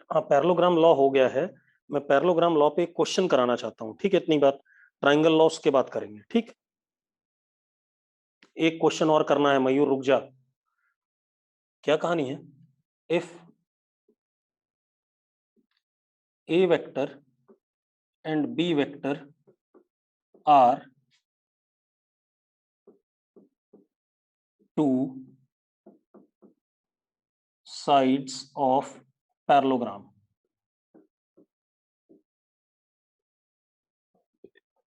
हाँ, parallelogram law हो गया है। मैं पैरेललोग्राम लॉ पे एक क्वेश्चन कराना चाहता हूँ, ठीक है? इतनी बात, ट्राइंगल लॉस के बात करेंगे, ठीक? एक क्वेश्चन और करना है। मयूर रुक जा, क्या कहानी है? If A vector and B vector are two sides of parallelogram.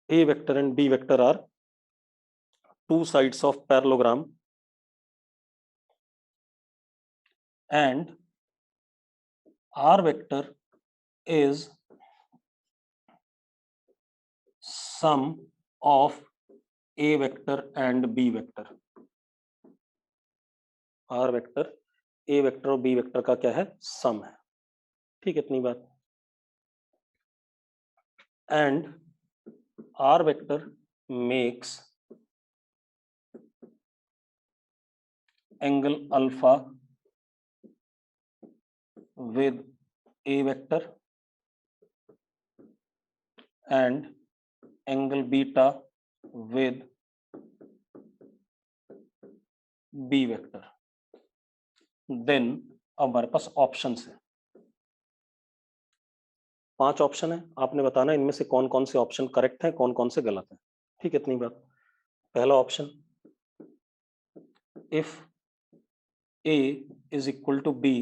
A vector and B vector are two sides of parallelogram, and R vector is sum of A vector and B vector. R vector A vector और B vector का क्या है? सम है, ठीक है? इतनी बात। And R vector makes angle alpha with A vector and angle beta with B vector. Then अब हमारे पास ऑप्शन है, 5 ऑप्शन है। आपने बताना इनमें से कौन कौन से ऑप्शन करेक्ट है, कौन कौन से गलत है, ठीक है? इतनी बात। पहला option, if A is equal to B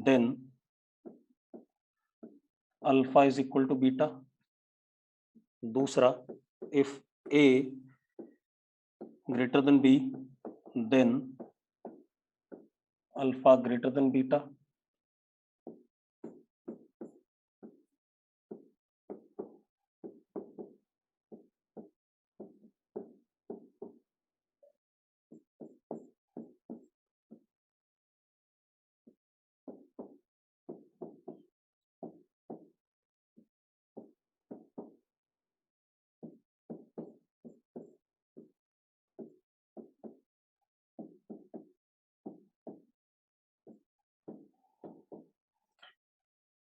then alpha is equal to beta. दूसरा, if A greater than B then alpha greater than beta.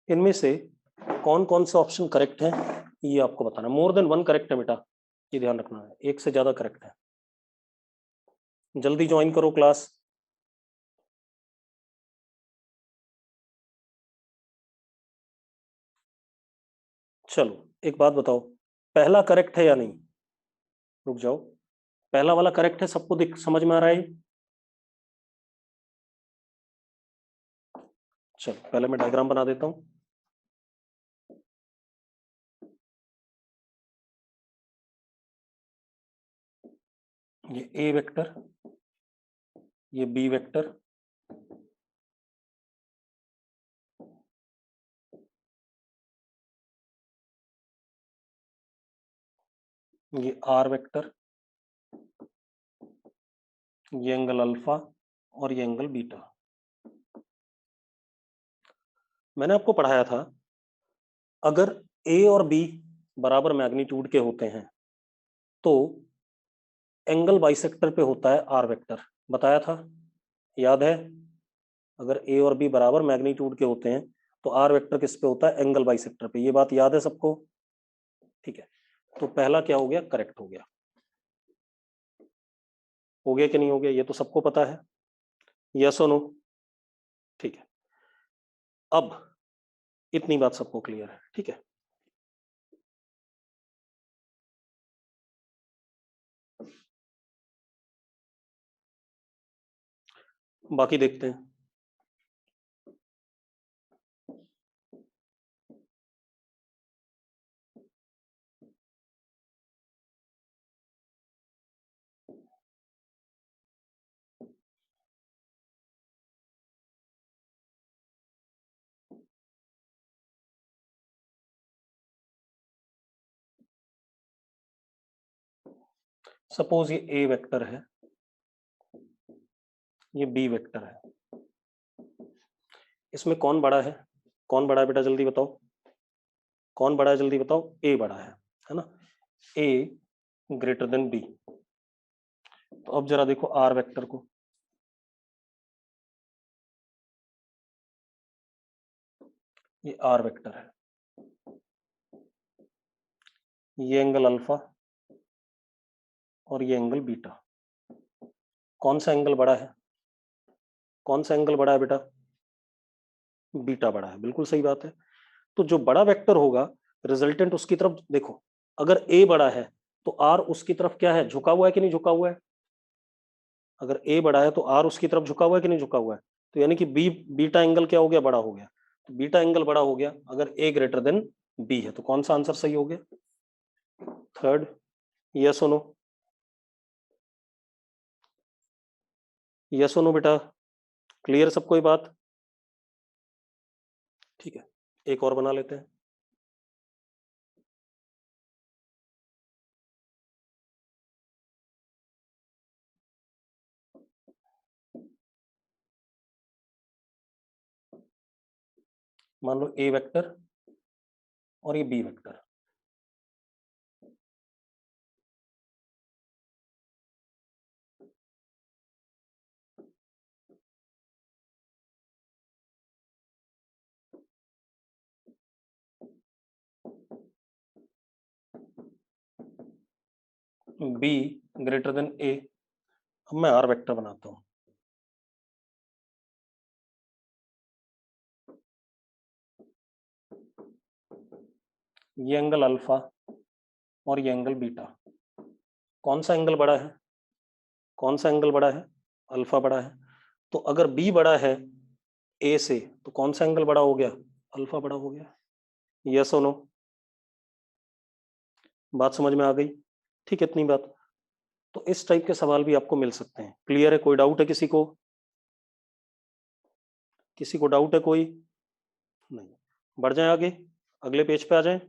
इनमें से कौन कौन से ऑप्शन करेक्ट हैं ये आपको बताना। मोर देन वन करेक्ट है बेटा, ये ध्यान रखना है, एक से ज्यादा करेक्ट है। जल्दी ज्वाइन करो क्लास। चलो एक बात बताओ, पहला करेक्ट है या नहीं? रुक जाओ, पहला वाला करेक्ट है, सबको दिख समझ में आ रहा है? चलो पहले मैं डायग्राम बना देता हूं। ये ए वेक्टर, ये बी वेक्टर, ये आर वेक्टर, ये एंगल अल्फा और ये एंगल बीटा। मैंने आपको पढ़ाया था, अगर ए और बी बराबर मैग्नीट्यूड के होते हैं तो एंगल बाइसेक्टर पे होता है आर वेक्टर। बताया था, याद है? अगर ए और बी बराबर मैग्नीट्यूड के होते हैं तो आर वेक्टर किस पे होता है? एंगल बाइसेक्टर पे। ये बात याद है सबको? ठीक है, तो पहला क्या हो गया? करेक्ट हो गया। हो गया कि नहीं हो गया? ये तो सबको पता है, यस और नो? ठीक है, अब इतनी बात सबको क्लियर है, ठीक है? बाकी देखते हैं। सपोज ये ए वेक्टर है, ये बी वेक्टर है, इसमें कौन बड़ा है? कौन बड़ा है बेटा, जल्दी बताओ, कौन बड़ा है? जल्दी बताओ। ए बड़ा है ना? ए ग्रेटर देन बी। तो अब जरा देखो आर वेक्टर को, ये आर वेक्टर है, ये एंगल अल्फा और ये एंगल बीटा। कौन सा एंगल बड़ा है? कौन सा एंगल बड़ा है बेटा? बीटा बड़ा है, बिल्कुल सही बात है। तो जो बड़ा वेक्टर होगा रिजल्टेंट उसकी तरफ देखो, अगर ए बड़ा है तो आर उसकी तरफ क्या है, झुका हुआ है कि नहीं झुका हुआ है? अगर ए बड़ा है तो आर उसकी तरफ झुका हुआ है कि नहीं झुका हुआ है? तो यानी कि बी बीटा एंगल क्या हो गया, बड़ा हो गया। तो बीटा एंगल बड़ा हो गया अगर ए ग्रेटर देन बी है, तो कौन सा आंसर सही हो गया? थर्ड। यस और नो? यस और नो बेटा? क्लियर सबको ये बात? ठीक है, एक और बना लेते हैं। मान लो ए वेक्टर और ये b vector. B greater than a. अब मैं आर वेक्टर बनाता हूं। ये एंगल अल्फा और ये एंगल बीटा। कौन सा एंगल बड़ा है? कौन सा एंगल बड़ा है? अल्फा बड़ा है। तो अगर बी बड़ा है ए से तो कौन सा एंगल बड़ा हो गया? अल्फा बड़ा हो गया। यस और नो? बात समझ में आ गई? ठीक है, इतनी बात। तो इस टाइप के सवाल भी आपको मिल सकते हैं। क्लियर है? कोई डाउट है किसी को? किसी को डाउट है कोई? नहीं। बढ़ जाए आगे, अगले पेज पे आ जाए।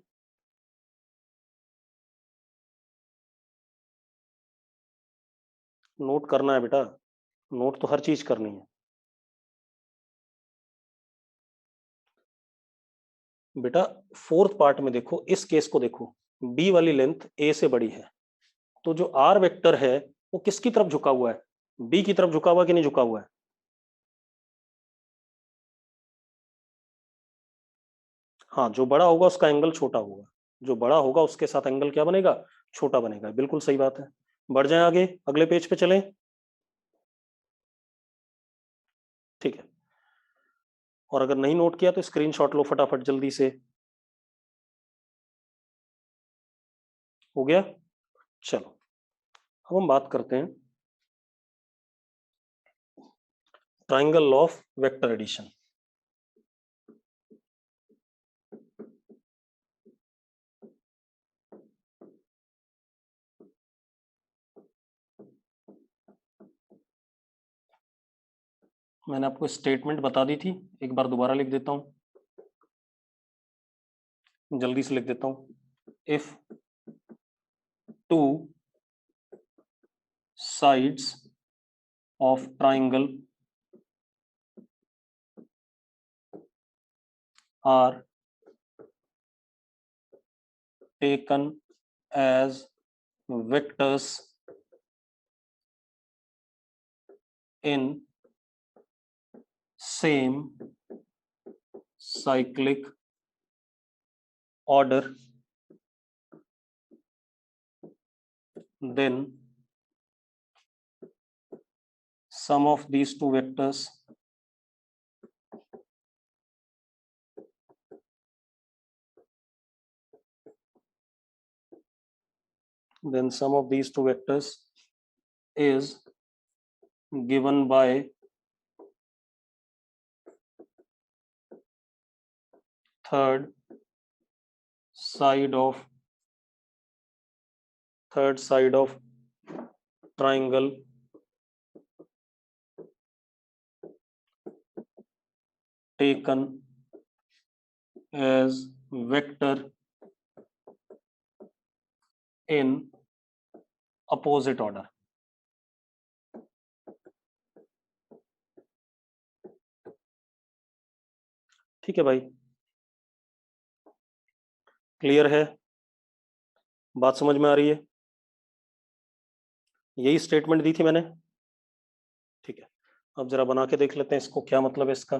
नोट करना है बेटा, नोट तो हर चीज करनी है बेटा। फोर्थ पार्ट में देखो, इस केस को देखो, बी वाली लेंथ ए से बड़ी है, तो जो आर वेक्टर है वो किसकी तरफ झुका हुआ है? बी की तरफ झुका हुआ है कि नहीं झुका हुआ है? हाँ, जो बड़ा होगा उसका एंगल छोटा होगा, जो बड़ा होगा उसके साथ एंगल क्या बनेगा? छोटा बनेगा। बिल्कुल सही बात है। बढ़ जाए आगे, अगले पेज पे चलें। ठीक है, और अगर नहीं नोट किया तो स्क्रीनशॉट लो फटाफट जल्दी से। हो गया? चलो, अब हम बात करते हैं ट्राइंगल ऑफ वेक्टर एडिशन। मैंने आपको स्टेटमेंट बता दी थी, एक बार दोबारा लिख देता हूं, जल्दी से लिख देता हूं। If two sides of triangle are taken as vectors in same cyclic order, then sum of these two vectors is given by third side of triangle taken as vector in opposite order। ठीक है भाई, clear है? बात समझ में आ रही है? यही स्टेटमेंट दी थी मैंने। ठीक है, अब जरा बना के देख लेते हैं इसको, क्या मतलब है इसका।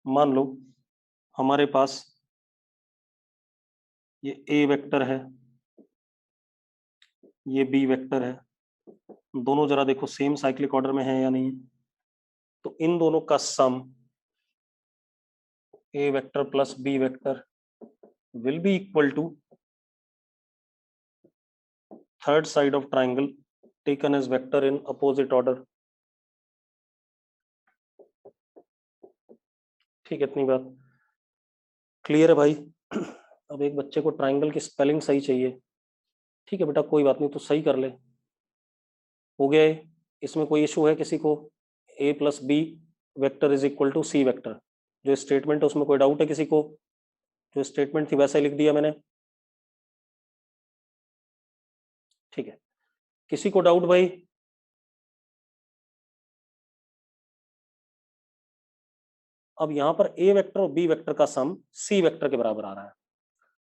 मान लो हमारे पास ये ए वेक्टर है, ये बी वेक्टर है, दोनों जरा देखो सेम साइक्लिक ऑर्डर में है या नहीं। तो इन दोनों का sum a vector plus B vector will be equal to third side of triangle taken as vector in opposite order. ठीक है, इतनी बात क्लियर है भाई। अब एक बच्चे को ट्राइंगल की स्पेलिंग सही चाहिए। ठीक है बेटा, कोई बात नहीं, तो सही कर ले। हो गया है। इसमें कोई इशू है किसी को? A plus B vector is equal to c vector, जो स्टेटमेंट है उसमें कोई डाउट है किसी को? जो स्टेटमेंट थी वैसा ही लिख दिया मैंने। ठीक है, किसी को डाउट भाई? अब यहां पर ए वेक्टर और बी वेक्टर का सम सी वेक्टर के बराबर आ रहा है।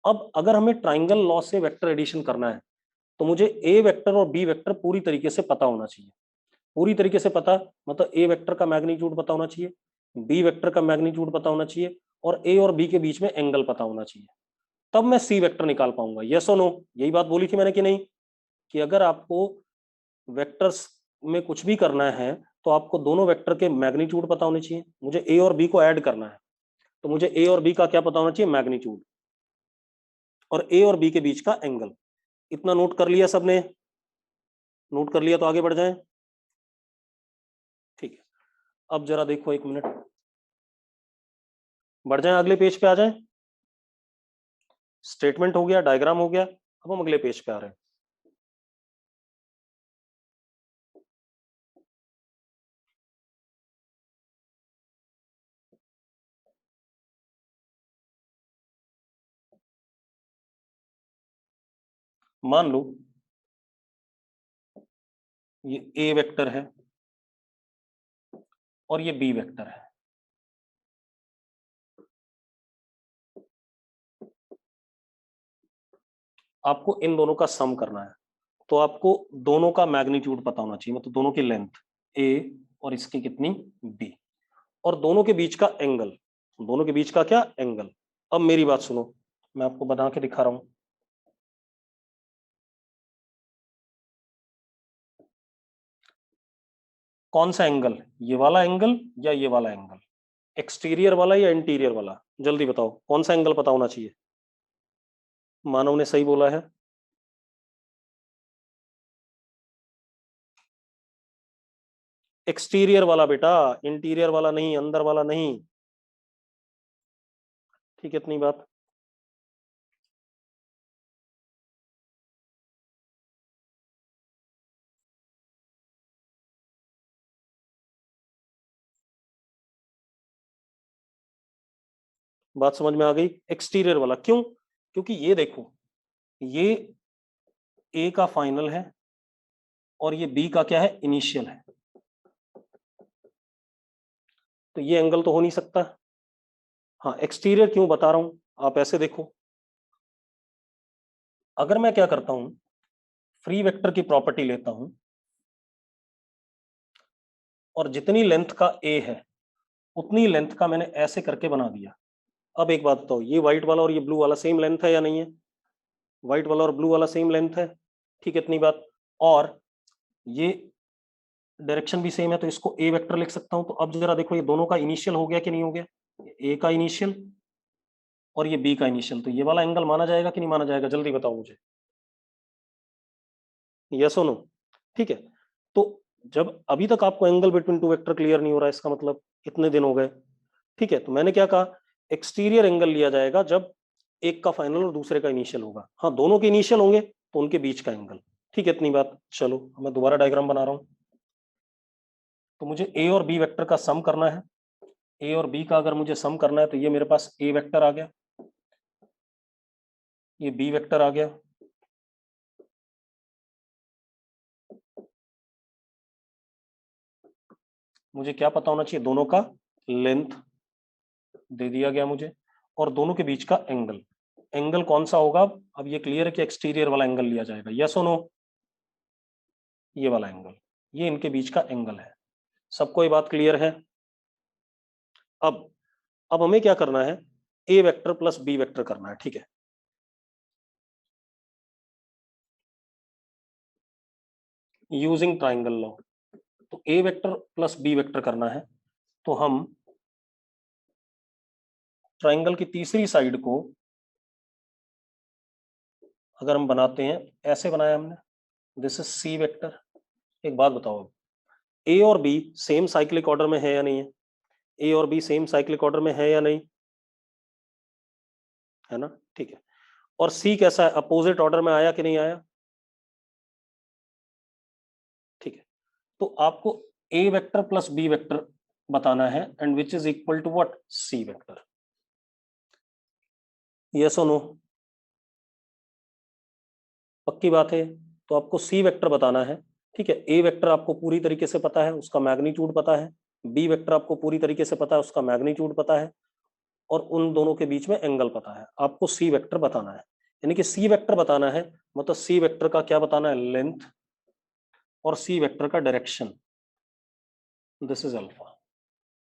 अब अगर हमें ट्राइंगल लॉ से वेक्टर एडिशन करना है तो मुझे ए वेक्टर और बी वेक्टर पूरी तरीके से पता होना चाहिए। पूरी तरीके से पता मतलब ए वेक्टर का मैग्नीट्यूड पता होना चाहिए, बी वेक्टर का मैग्नीट्यूड पता होना चाहिए, और ए और बी के बीच में एंगल पता होना चाहिए। तब मैं सी वेक्टर निकाल पाऊंगा। यस और नो? यही बात बोली थी मैंने कि नहीं, कि अगर आपको वेक्टर्स में कुछ भी करना है तो आपको दोनों वेक्टर के मैग्नीट्यूड पता होने चाहिए। मुझे ए और बी को ऐड करना है तो मुझे ए और बी का क्या पता होना चाहिए? मैग्नीट्यूड, और ए और बी के बीच का एंगल। इतना नोट कर लिया सबने? नोट कर लिया तो आगे बढ़ जाएं। ठीक है, अब जरा देखो, एक मिनट, बढ़ जाएं, अगले पेज पे आ जाएं। स्टेटमेंट हो गया, डायग्राम हो गया, अब हम अगले पेज पे आ रहे हैं। मान लो ये ए वेक्टर है और ये बी वेक्टर है। आपको इन दोनों का सम करना है तो आपको दोनों का मैग्नीट्यूड पता होना चाहिए, मतलब दोनों की लेंथ ए और इसकी कितनी बी, और दोनों के बीच का एंगल। दोनों के बीच का क्या? एंगल। अब मेरी बात सुनो, मैं आपको बना के दिखा रहा हूं। कौन सा एंगल? ये वाला एंगल या ये वाला एंगल? एक्सटीरियर वाला या इंटीरियर वाला? जल्दी बताओ, कौन सा एंगल पता होना चाहिए? मानव ने सही बोला है। एक्सटीरियर वाला बेटा, इंटीरियर वाला नहीं, अंदर वाला नहीं। ठीक है, इतनी बात। बात समझ में आ गई? एक्सटीरियर वाला क्यों? क्योंकि ये देखो, ये ए का फाइनल है और ये बी का क्या है? इनिशियल है। तो ये एंगल तो हो नहीं सकता। हाँ, एक्सटीरियर क्यों बता रहा हूं, आप ऐसे देखो। अगर मैं क्या करता हूं, फ्री वेक्टर की प्रॉपर्टी लेता हूं और जितनी लेंथ का ए है उतनी लेंथ का मैंने ऐसे करके बना दिया। अब एक बात बताओ, ये व्हाइट वाला और ये ब्लू वाला सेम लेंथ है या नहीं है? व्हाइट वाला और ब्लू वाला सेम लेंथ है। ठीक है, इतनी बात। और ये डायरेक्शन भी सेम है तो इसको ए वेक्टर लिख सकता हूं। तो अब जरा देखो, ये दोनों का इनिशियल हो गया कि नहीं हो गया? ए का इनिशियल और ये बी का इनिशियल, तो ये वाला एंगल माना जाएगा कि नहीं माना जाएगा? जल्दी बताओ मुझे, यस और नो? ठीक है, तो जब अभी तक आपको angle between two vector clear नहीं हो रहा है, इसका मतलब इतने दिन हो गए। ठीक है, तो मैंने क्या कहा, एक्सटीरियर एंगल लिया जाएगा जब एक का फाइनल और दूसरे का इनिशियल होगा। हाँ, दोनों के इनिशियल होंगे तो उनके बीच का एंगल। ठीक है, इतनी बात। चलो मैं दोबारा डायग्राम बना रहा हूं। तो मुझे ए और बी वेक्टर का सम करना है। ए और बी का अगर मुझे सम करना है तो ये मेरे पास ए वेक्टर आ गया, ये बी वेक्टर आ गया, मुझे क्या पता होना चाहिए? दोनों का लेंथ दे दिया गया मुझे, और दोनों के बीच का एंगल। एंगल कौन सा होगा? अब ये क्लियर है कि एक्सटीरियर वाला एंगल लिया जाएगा। यस और नो? ये वाला एंगल, ये इनके बीच का एंगल है। सबको ये बात क्लियर है? अब अब हमें क्या करना है, ए वेक्टर प्लस बी वेक्टर करना है, ठीक है। यूजिंग ट्राइंगल लॉ, तो ए वेक्टर प्लस बी वेक्टर करना है, तो हम ट्राइंगल की तीसरी साइड को अगर हम बनाते हैं, ऐसे बनाया हमने, दिस इज सी वेक्टर। एक बात बताओ, अब ए और बी सेम साइक्लिक ऑर्डर में है या नहीं है? ए और बी सेम साइक्लिक ऑर्डर में है या नहीं, है ना, ठीक है। और सी कैसा है, अपोजिट ऑर्डर में आया कि नहीं आया, ठीक है। तो आपको A vector plus B vector बताना है, and which is equal to what, C vector. Yes और नो, पक्की बात है। तो आपको सी वेक्टर बताना है, ठीक है। ए वेक्टर आपको पूरी तरीके से पता है, उसका मैग्नीट्यूड पता है, बी वेक्टर आपको पूरी तरीके से पता है, उसका मैग्नीट्यूड पता है, और उन दोनों के बीच में एंगल पता है। आपको सी वेक्टर बताना है, यानी कि सी वेक्टर बताना है मतलब सी वेक्टर का क्या बताना है, लेंथ, और सी वेक्टर का direction, this is alpha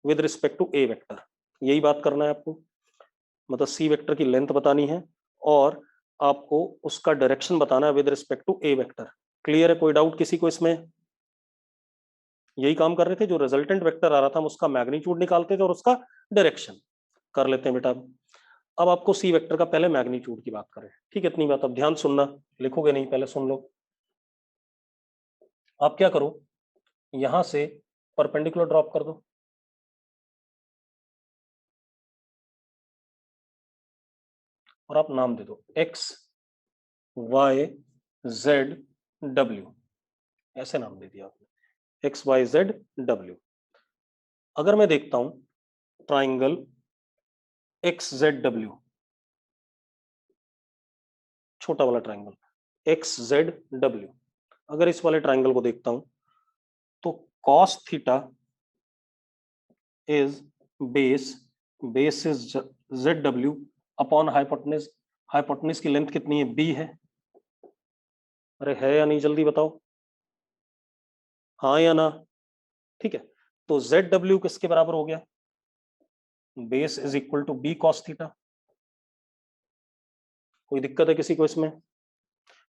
with respect to A vector. यही बात करना है आपको, मतलब सी वेक्टर की लेंथ बतानी है और आपको उसका डायरेक्शन बताना है with respect to A vector. Clear है, कोई डाउट किसी को इसमें? यही काम कर रहे थे, जो रिजल्टेंट वेक्टर आ रहा था हम उसका मैग्नीट्यूड निकालते थे और उसका डायरेक्शन कर लेते हैं बेटा। अब आपको सी वेक्टर का पहले मैग्नीट्यूड की बात करें, ठीक है। इतनी बात, अब ध्यान सुनना, लिखोगे नहीं, पहले सुन लो। आप क्या करो, यहां से परपेंडिकुलर ड्रॉप कर दो, और आप नाम दे दो एक्स वाई जेड डब्ल्यू, ऐसे नाम दे दिया आपने, एक्स वाई जेड डब्ल्यू। अगर मैं देखता हूं ट्राइंगल एक्स जेड डब्ल्यू, छोटा वाला ट्राइंगल एक्स जेड डब्ल्यू, अगर इस वाले ट्राइंगल को देखता हूं तो cos theta is base, base is Z W upon hypotenuse. Hypotenuse की लेंथ कितनी है, बी है। अरे है या नहीं, जल्दी बताओ, हाँ या ना, ठीक है। तो जेड डब्ल्यू किसके बराबर हो गया, base is equal to B cos theta. कोई दिक्कत है किसी को इसमें?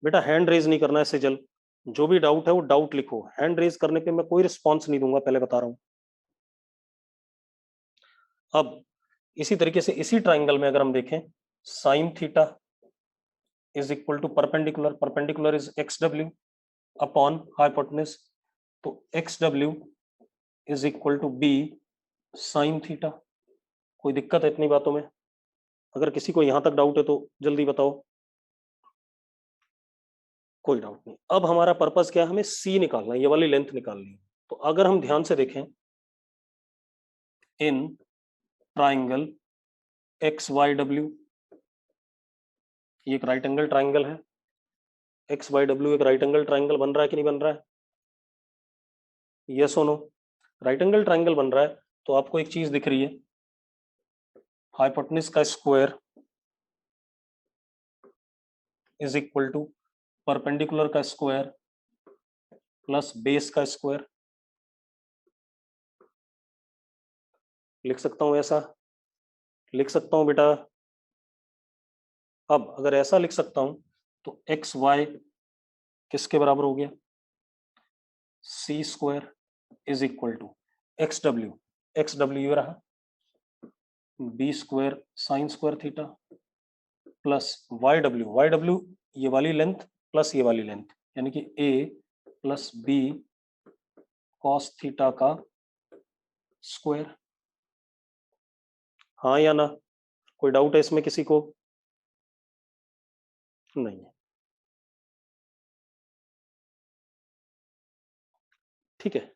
बेटा हैंड रेज नहीं करना है सिजल, जो भी डाउट है वो डाउट लिखो, हैंड रेज करने पे मैं कोई रिस्पॉन्स नहीं दूंगा, पहले बता रहा हूं। अब इसी तरीके से इसी ट्राइंगल में अगर हम देखें, sine theta is equal to perpendicular, perpendicular is x डब्ल्यू अपॉन हाइपोटेन्यूज, तो एक्स डब्ल्यू is equal to b sine theta. कोई दिक्कत है इतनी बातों में? अगर किसी को यहां तक डाउट है तो जल्दी बताओ। कोई डाउट नहीं। अब हमारा पर्पस क्या है, हमें सी निकालना है, ये वाली लेंथ निकालनी है। तो अगर हम ध्यान से देखें, in triangle X Y W, ये एक राइट एंगल ट्राइंगल है, एक्स वाई डब्ल्यू एक राइट एंगल ट्राइंगल बन रहा है कि नहीं बन रहा है, यस और नो? राइट एंगल ट्राइंगल बन रहा है, तो आपको एक चीज दिख रही है, हाइपोटेन्यूज का square is equal to perpendicular का स्क्वायर प्लस बेस का स्क्वायर। लिख सकता हूं ऐसा, लिख सकता हूं बेटा। अब अगर ऐसा लिख सकता हूं तो एक्स वाई किसके बराबर हो गया, C square is equal to X W, X W ये रहा, B square sine square theta plus Y W ये वाली लेंथ प्लस ये वाली लेंथ, यानी कि A plus B cos theta का स्क्वायर। हाँ या ना, कोई डाउट है इसमें किसी को? नहीं है, ठीक है।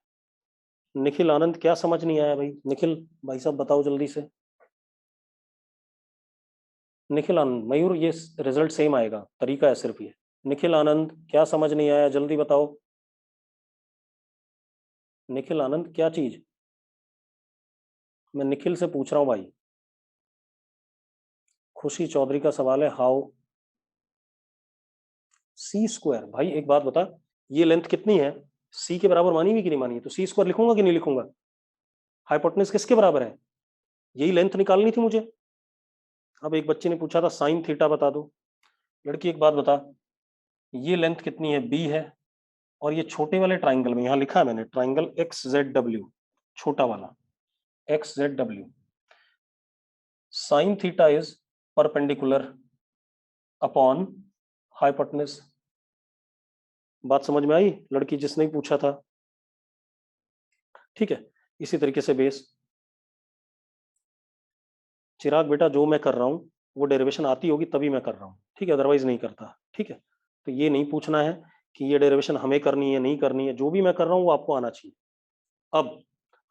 निखिल आनंद क्या समझ नहीं आया भाई, निखिल भाई साहब बताओ जल्दी से। निखिल आनंद, मयूर ये रिजल्ट सेम आएगा, तरीका है सिर्फ ये। निखिल आनंद क्या समझ नहीं आया, जल्दी बताओ। निखिल आनंद क्या चीज, मैं निखिल से पूछ रहा हूँ भाई। खुशी चौधरी का सवाल है, हाउ सी स्क्वायर। भाई एक बात बता, ये लेंथ कितनी है, सी के बराबर मानी हुई कि नहीं मानी है, तो सी स्क्वायर लिखूंगा कि नहीं लिखूंगा? हाइपोटेन्यूज किसके बराबर है, यही लेंथ निकालनी थी मुझे। अब एक बच्चे ने पूछा था साइन थीटा बता दो। लड़की एक बात बता, ये लेंथ कितनी है, बी है, और ये छोटे वाले ट्राइंगल में, यहां लिखा है मैंने ट्राइंगल एक्स जेड डब्ल्यू, छोटा वाला x Z W, sign theta is perpendicular upon hypotenuse. बात समझ में आई लड़की जिसने ही पूछा था? ठीक है, इसी तरीके से बेस। चिराग बेटा जो मैं कर रहा हूं वो डेरिवेशन आती होगी तभी मैं कर रहा हूं, ठीक है, अदरवाइज नहीं करता। ठीक है, तो ये नहीं पूछना है कि ये डेरिवेशन हमें करनी है नहीं करनी है, जो भी मैं कर रहा हूं वो आपको आना चाहिए। अब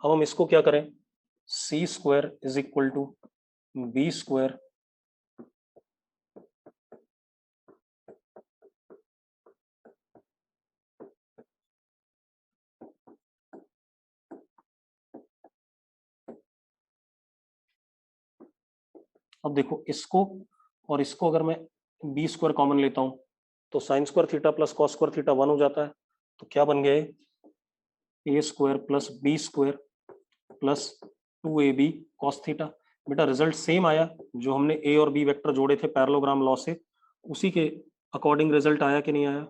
हम इसको क्या करें, c square is equal to b square अब देखो इसको और इसको अगर मैं बी स्क्वायर कॉमन लेता हूं तो sine square theta plus cos square theta 1 हो जाता है। तो क्या बन गए, a square plus b square plus 2ab cos theta. बेटा रिजल्ट सेम आया, जो हमने ए और बी वेक्टर जोड़े थे पैरेललोग्राम लॉ से, उसी के अकॉर्डिंग रिजल्ट आया कि नहीं आया?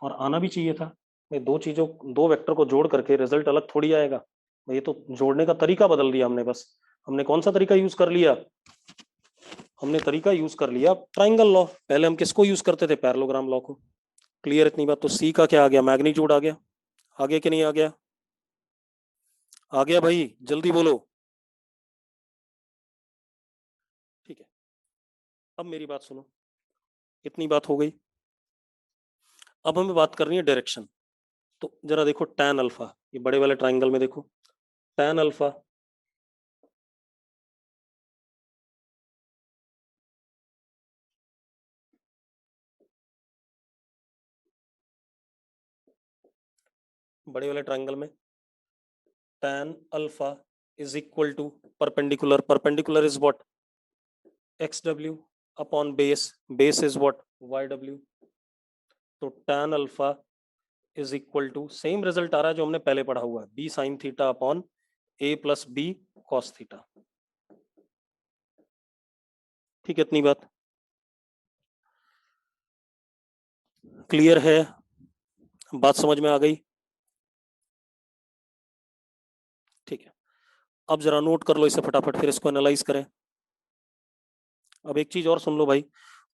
और आना भी चाहिए था भाई, दो चीजों, दो वेक्टर को जोड़ करके रिजल्ट अलग थोड़ी आएगा। ये तो जोड़ने का तरीका बदल दिया हमने बस। हमने कौन सा तरीका यूज कर लिया, हमने तरीका यूज कर लिया ट्राइंगल लॉ। पहले हम किसको यूज करते थे, पैरेललोग्राम लॉ को। क्लियर इतनी बात? तो सी का क्या आ गया, मैग्नीट्यूड आ गया। आगे कि नहीं आ गया? आ गया भाई, जल्दी बोलो। ठीक है, अब मेरी बात सुनो, इतनी बात हो गई। अब हमें बात करनी है डायरेक्शन। तो जरा देखो tan अल्फा, ये बड़े वाले ट्राइंगल में देखो tan अल्फा बड़े वाले ट्राइंगल में tan alpha is equal to perpendicular, perpendicular is what, xw upon base, base is what, yw। तो tan alpha is equal to, same result आ रहा है जो हमने पहले पढ़ा हुआ है, b sine theta upon a plus b cos theta. ठीक है, इतनी बात क्लियर है? बात समझ में आ गई? ठीक है, अब जरा नोट कर लो इसे फटाफट, फिर इसको एनालाइज करें। अब एक चीज और सुन लो भाई,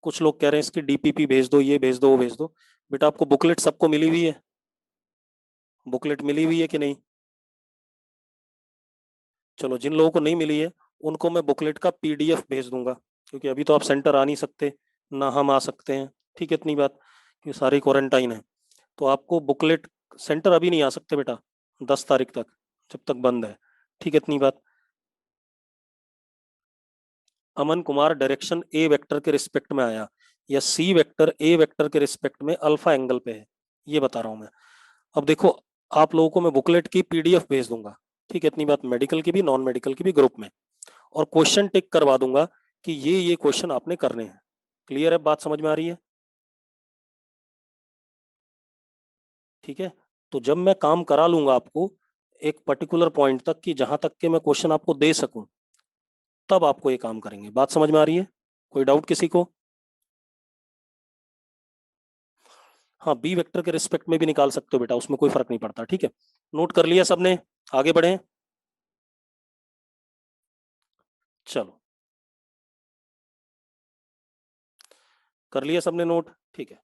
कुछ लोग कह रहे हैं इसकी डीपीपी भेज दो, ये भेज दो, वो भेज दो। बेटा आपको बुकलेट सबको मिली हुई है, बुकलेट मिली हुई है कि नहीं? चलो, जिन लोगों को नहीं मिली है उनको मैं बुकलेट का पीडीएफ भेज दूंगा, क्योंकि अभी तो आप सेंटर आ नहीं सकते, ना हम आ सकते हैं। ठीक है, इतनी बात, कि सारी क्वारंटाइन है। तो आपको बुकलेट, सेंटर अभी नहीं आ सकते बेटा 10 तारीख तक, जब तक बंद है। ठीक है, इतनी बात। अमन कुमार डायरेक्शन ए वेक्टर के रिस्पेक्ट में आया, या सी वेक्टर ए वेक्टर के रिस्पेक्ट में अल्फा एंगल पे है, ये बता रहा हूं मैं। अब देखो, आप लोगों को मैं बुकलेट की पीडीएफ भेज दूंगा। ठीक है, इतनी बात, मेडिकल की भी नॉन मेडिकल की भी ग्रुप में, और क्वेश्चन टिक करवा दूंगा कि ये क्वेश्चन आपने करने हैं। क्लियर है? बात समझ में आ रही है? ठीक है, तो जब मैं काम करा लूंगा आपको एक पर्टिकुलर पॉइंट तक, कि जहां तक के मैं क्वेश्चन आपको दे सकूं, तब आपको ये काम करेंगे। बात समझ में आ रही है? कोई डाउट किसी को? हाँ, बी वेक्टर के रिस्पेक्ट में भी निकाल सकते हो बेटा, उसमें कोई फर्क नहीं पड़ता। ठीक है, नोट कर लिया सबने? आगे बढ़े, चलो, कर लिया सबने नोट? ठीक है,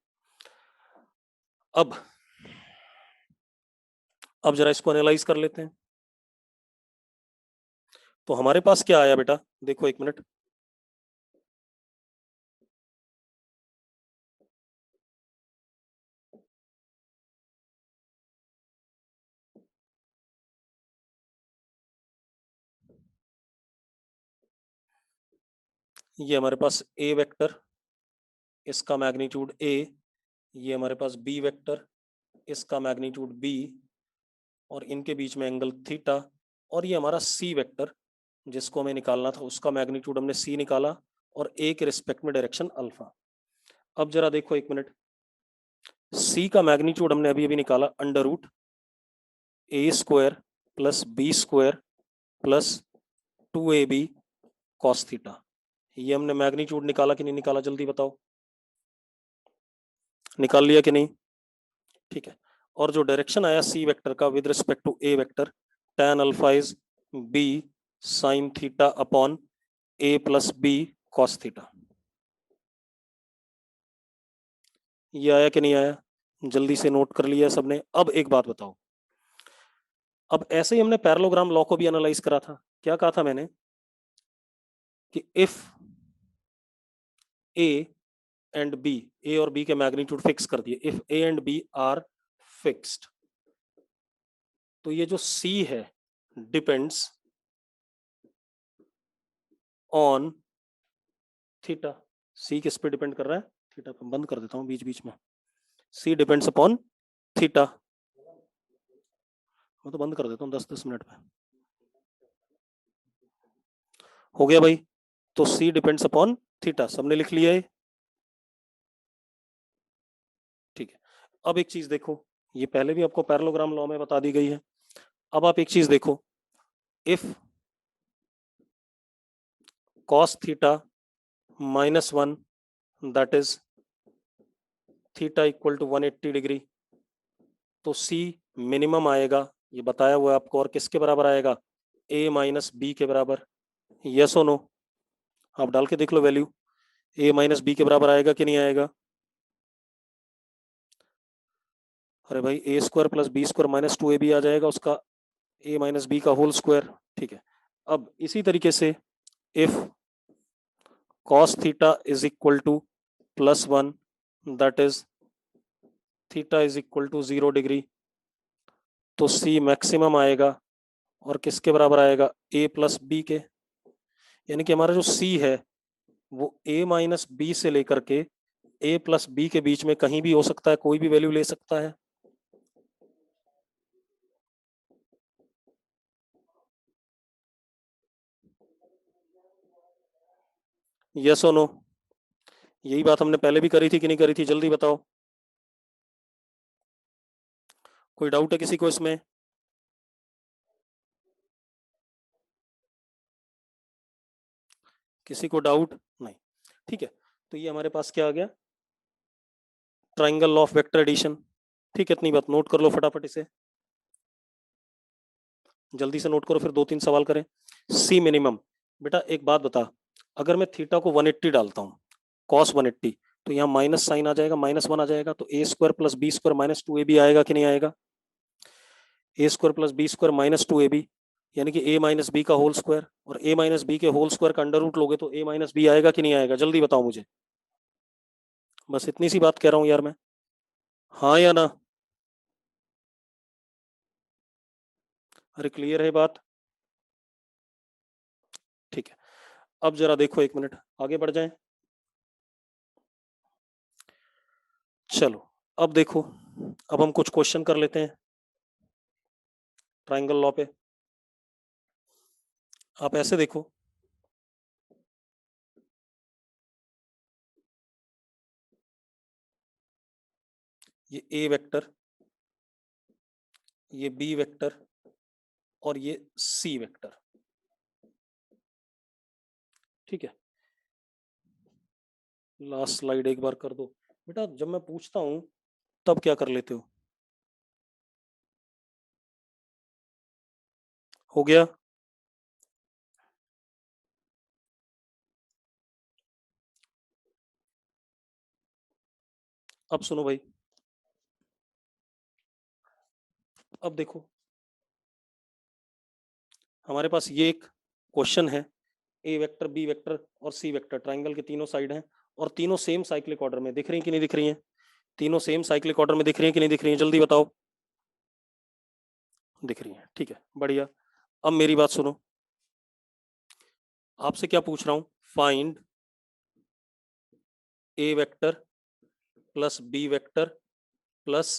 अब जरा इसको एनालाइज कर लेते हैं। तो हमारे पास क्या आया बेटा, देखो एक मिनट, ये हमारे पास ए वेक्टर, इसका मैग्नीट्यूड ए, ये हमारे पास बी वेक्टर, इसका मैग्नीट्यूड बी, और इनके बीच में एंगल थीटा, और ये हमारा सी वेक्टर जिसको हमें निकालना था, उसका मैग्नीट्यूड हमने सी निकाला, और ए के रिस्पेक्ट में डायरेक्शन अल्फा। अब जरा देखो एक मिनट, सी का मैग्नीट्यूड हमने अभी अभी निकाला under root a square plus b square plus 2ab cos theta. ये हमने मैग्नीट्यूड निकाला कि नहीं निकाला, जल्दी बताओ, निकाल लिया कि नहीं? ठीक है। और जो डायरेक्शन आया सी वेक्टर का with respect to A vector, tan alpha is B sine theta upon A plus B cos theta. ये आया कि नहीं आया? जल्दी से नोट कर लिया सबने। अब एक बात बताओ, अब ऐसे ही हमने पैरेललोग्राम लॉ को भी एनालाइज करा था। क्या कहा था मैंने कि if A and B, A और बी के मैग्नीट्यूड फिक्स कर दिए, if A and B are fixed, तो ये जो सी है डिपेंड्स ऑन थीटा। सी किस पे डिपेंड कर रहा है? थीटा पे। बंद कर देता हूं बीच बीच में। See depends upon theta. मैं तो बंद कर देता हूँ 10-10 मिनट में। हो गया भाई? तो सी डिपेंड्स अपॉन थीटा, सबने लिख लिया है? ठीक है। अब एक चीज देखो, ये पहले भी आपको पैरेललोग्राम लॉ में बता दी गई है। अब आप एक चीज देखो, इफ cos theta -1 that is theta equal to 180 degree, तो सी मिनिमम आएगा, ये बताया हुआ है आपको, और किसके बराबर आएगा? a माइनस बी के बराबर। यस और नो? आप डाल के देख लो वैल्यू, a माइनस बी के बराबर आएगा कि नहीं आएगा? अरे भाई a square plus b square minus 2ab आ जाएगा, उसका a माइनस बी का होल स्क्वायर। ठीक है। अब इसी तरीके से if cos theta is equal to +1 that is theta is equal to 0 degree, तो सी मैक्सिमम आएगा, और किसके बराबर आएगा? a प्लस बी के। यानी कि हमारा जो सी है वो a माइनस बी से लेकर के a प्लस बी के बीच में कहीं भी हो सकता है, कोई भी वैल्यू ले सकता है। यस और नो? यही बात हमने पहले भी करी थी कि नहीं करी थी, जल्दी बताओ। कोई डाउट है किसी को इसमें? किसी को डाउट नहीं? ठीक है। तो ये हमारे पास क्या आ गया? Triangle law of vector addition. ठीक है, इतनी बात नोट कर लो फटाफट इसे, जल्दी से नोट करो, फिर 2-3 सवाल करें। सी मिनिमम, बेटा एक बात बता, अगर मैं थीटा को 180 डालता हूँ, कॉस 180, तो यहाँ माइनस साइन आ जाएगा, -1 आ जाएगा, तो a square plus b square minus 2ab आएगा कि नहीं आएगा? A square plus b square minus 2ab, यानी कि a माइनस बी का होल स्क्वायर, और a माइनस बी के होल स्क्वायर का अंडर रूट लोगे तो a माइनस बी आएगा कि नहीं आएगा? जल्दी बताओ मुझे, बस इतनी सी बात कह रहा हूँ यार मैं। हाँ या ना? अरे क्लियर है बात? ठीक है। अब जरा देखो, 1 मिनट आगे बढ़ जाएं। चलो अब देखो, अब हम कुछ क्वेश्चन कर लेते हैं ट्राइंगल लॉ पे। आप ऐसे देखो, ये ए वेक्टर, ये बी वेक्टर, और ये सी वेक्टर। ठीक है, लास्ट स्लाइड एक बार कर दो बेटा, जब मैं पूछता हूं तब क्या कर लेते हो? हो गया? अब सुनो भाई, अब देखो, हमारे पास ये एक क्वेश्चन है, ए वेक्टर बी वेक्टर और सी वेक्टर ट्राइंगल के तीनों साइड हैं, और तीनों सेम साइक्लिक ऑर्डर में दिख रही हैं कि नहीं दिख रही हैं? तीनों सेम साइक्लिक ऑर्डर में दिख रही हैं कि नहीं दिख रही हैं, जल्दी बताओ। दिख रही हैं, ठीक है, बढ़िया। अब मेरी बात सुनो, आपसे क्या पूछ रहा हूं? Find a vector plus B vector plus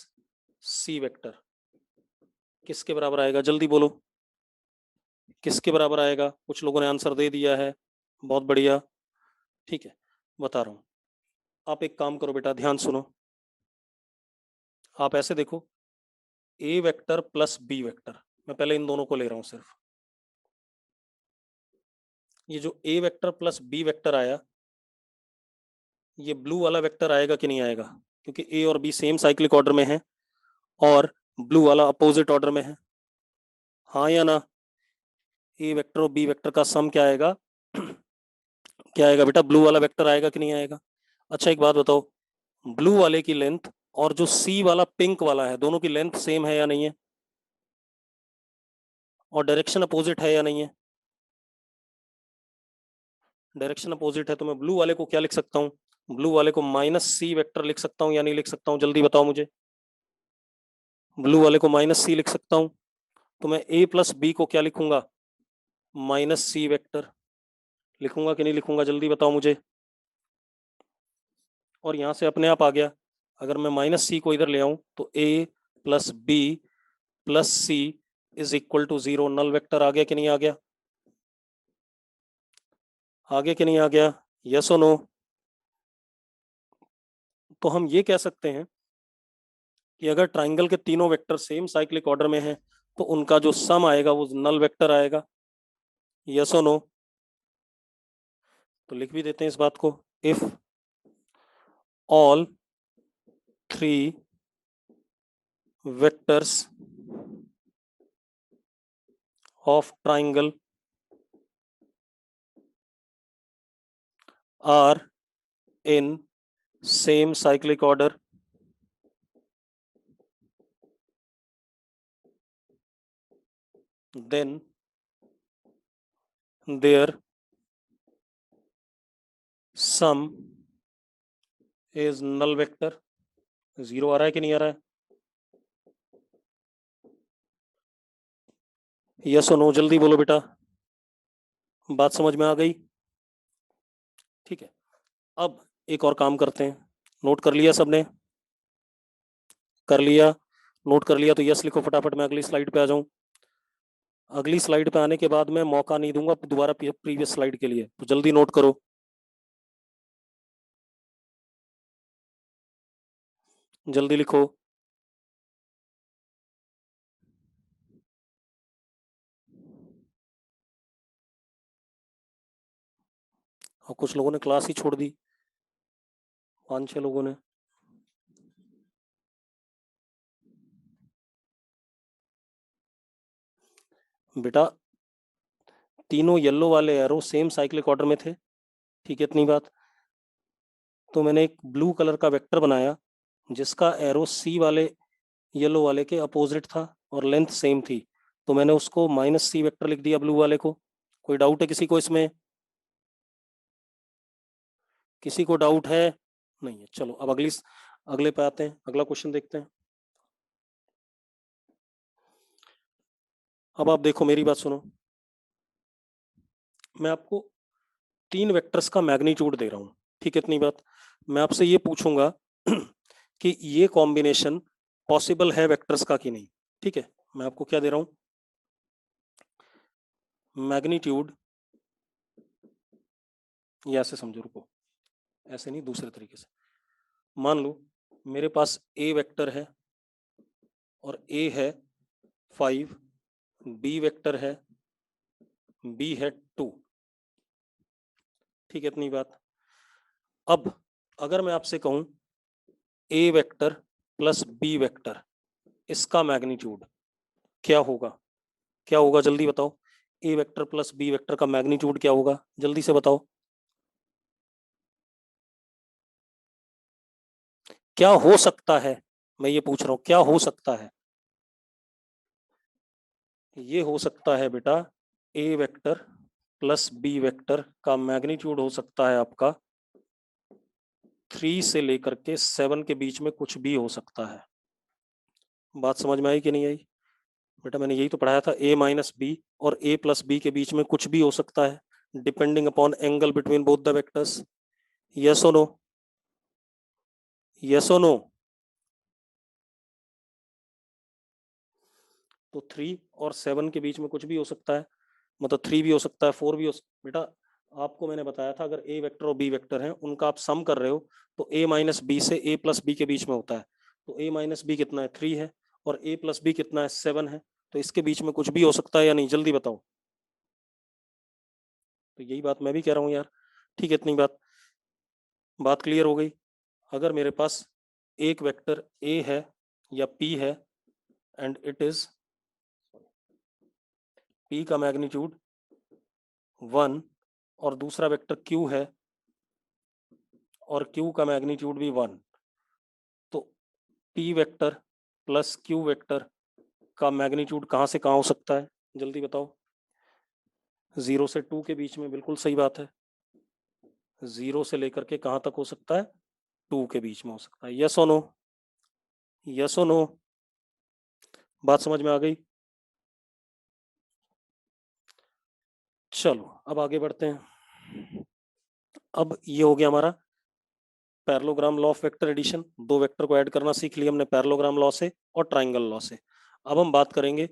c vector किसके बराबर आएगा, जल्दी बोलो, किसके बराबर आएगा? कुछ लोगों ने आंसर दे दिया है, बहुत बढ़िया। ठीक है, बता रहा हूं, आप एक काम करो बेटा, ध्यान सुनो। आप ऐसे देखो, ए वेक्टर प्लस बी वेक्टर, मैं पहले इन दोनों को ले रहा हूं सिर्फ। ये जो ए वेक्टर प्लस बी वेक्टर आया, ये ब्लू वाला वेक्टर आएगा कि नहीं आएगा, क्योंकि ए और बी सेम साइक्लिक ऑर्डर में है और ब्लू वाला अपोजिट ऑर्डर में है। हाँ या ना? ए वेक्टर और बी वेक्टर का सम क्या आएगा? क्या आएगा बेटा? ब्लू वाला वेक्टर आएगा कि नहीं आएगा? अच्छा एक बात बताओ, ब्लू वाले की लेंथ और जो सी वाला पिंक वाला है, दोनों की लेंथ सेम है या नहीं है? और डायरेक्शन अपोजिट है या नहीं है? डायरेक्शन अपोजिट है, तो मैं ब्लू वाले को क्या लिख सकता हूँ? ब्लू वाले को माइनस सी वेक्टर लिख सकता हूँ या नहीं लिख सकता हूँ? जल्दी बताओ मुझे। ब्लू वाले को माइनस सी लिख सकता हूँ, तो मैं ए प्लस बी को क्या लिखूंगा? माइनस सी वेक्टर लिखूंगा कि नहीं लिखूंगा? जल्दी बताओ मुझे। और यहां से अपने आप आ गया, अगर मैं माइनस सी को इधर ले आऊं तो a plus b plus c is equal to 0। Null vector आ गया कि नहीं आ गया? आ गया कि नहीं आ गया? यस और नो? तो हम ये कह सकते हैं कि अगर ट्राइंगल के तीनों वेक्टर सेम साइक्लिक ऑर्डर में हैं तो उनका जो सम आएगा वो नल वेक्टर आएगा। यस और नो? तो लिख भी देते हैं इस बात को, if all three vectors of triangle are in same cyclic order, then their sum is null vector। 0 आ रहा है कि नहीं आ रहा है? यस और नो? जल्दी बोलो बेटा, बात समझ में आ गई? ठीक है, अब एक और काम करते हैं। नोट कर लिया सबने? कर लिया? नोट कर लिया तो यस लिखो फटाफट, मैं अगली स्लाइड पे आ जाऊं। अगली स्लाइड पे आने के बाद मैं मौका नहीं दूंगा दोबारा प्रीवियस स्लाइड के लिए, तो जल्दी नोट करो। जल्दी लिखो। और कुछ लोगों ने क्लास ही छोड़ दी, 5-6 लोगों ने। बेटा तीनों येलो वाले एरो सेम साइक्लिक ऑर्डर में थे, ठीक है इतनी बात। तो मैंने एक ब्लू कलर का वेक्टर बनाया जिसका एरो सी वाले येलो वाले के अपोजिट था और लेंथ सेम थी, तो मैंने उसको माइनस सी वेक्टर लिख दिया ब्लू वाले को। कोई डाउट है किसी को इसमें? किसी को डाउट है? नहीं है। चलो अब अगले पे आते हैं, अगला क्वेश्चन देखते हैं। अब आप देखो, मेरी बात सुनो, मैं आपको 3 वेक्टर्स का मैग्नीट्यूड दे रहा हूं, ठीक है इतनी बात। मैं आपसे ये पूछूंगा कि ये कॉम्बिनेशन पॉसिबल है वेक्टर्स का कि नहीं, ठीक है। मैं आपको क्या दे रहा हूं? मैग्नीट्यूड, ये ऐसे समझो, रुको, ऐसे नहीं, दूसरे तरीके से। मान लो मेरे पास ए वेक्टर है और ए है 5, बी वेक्टर है, बी है 2, ठीक है इतनी बात। अब अगर मैं आपसे कहूं ए वेक्टर प्लस बी वेक्टर, इसका मैग्नीट्यूड क्या होगा? क्या होगा जल्दी बताओ। ए वेक्टर प्लस बी वेक्टर का मैग्नीट्यूड क्या होगा? जल्दी से बताओ। क्या हो सकता है, मैं ये पूछ रहा हूं, क्या हो सकता है? ये हो सकता है बेटा, ए वेक्टर प्लस बी वेक्टर का मैग्नीट्यूड हो सकता है आपका 3 से लेकर के 7 के बीच में कुछ भी हो सकता है। बात समझ में आई कि नहीं आई? बेटा मैंने यही तो पढ़ाया था, ए माइनस बी और ए प्लस बी के बीच में कुछ भी हो सकता है, depending upon angle between both the vectors. Yes और नो? यस और नो? तो 3 और 7 के बीच में कुछ भी हो सकता है, मतलब 3 भी हो सकता है, 4 भी हो सकता है। बेटा आपको मैंने बताया था, अगर ए वेक्टर और बी वेक्टर हैं उनका आप सम कर रहे हो तो ए माइनस बी से ए प्लस बी के बीच में होता है, तो ए माइनस बी कितना है? 3 है, और a प्लस बी कितना है 7 है, तो इसके बीच में कुछ भी हो सकता है या नहीं, जल्दी बताओ। तो यही बात मैं भी कह रहा हूँ यार। ठीक है, इतनी बात क्लियर हो गई। अगर मेरे पास एक वेक्टर a है या p है एंड इट इज p का मैग्नीट्यूड 1 और दूसरा वेक्टर q है और q का मैग्नीट्यूड भी 1, तो p vector plus q vector का मैग्नीट्यूड कहाँ से कहाँ हो सकता है, जल्दी बताओ। 0 से 2 के बीच में, बिल्कुल सही बात है। 0 से लेकर के कहाँ तक हो सकता है, 2 के बीच में हो सकता है। यस और नो, यस और नो, बात समझ में आ गई। चलो अब आगे बढ़ते हैं। अब ये हो गया हमारा parallelogram law of vector addition. दो वेक्टर को ऐड करना सीख लिया हमने पैरेललोग्राम लॉ से और ट्राइंगल लॉ से। अब हम बात करेंगे,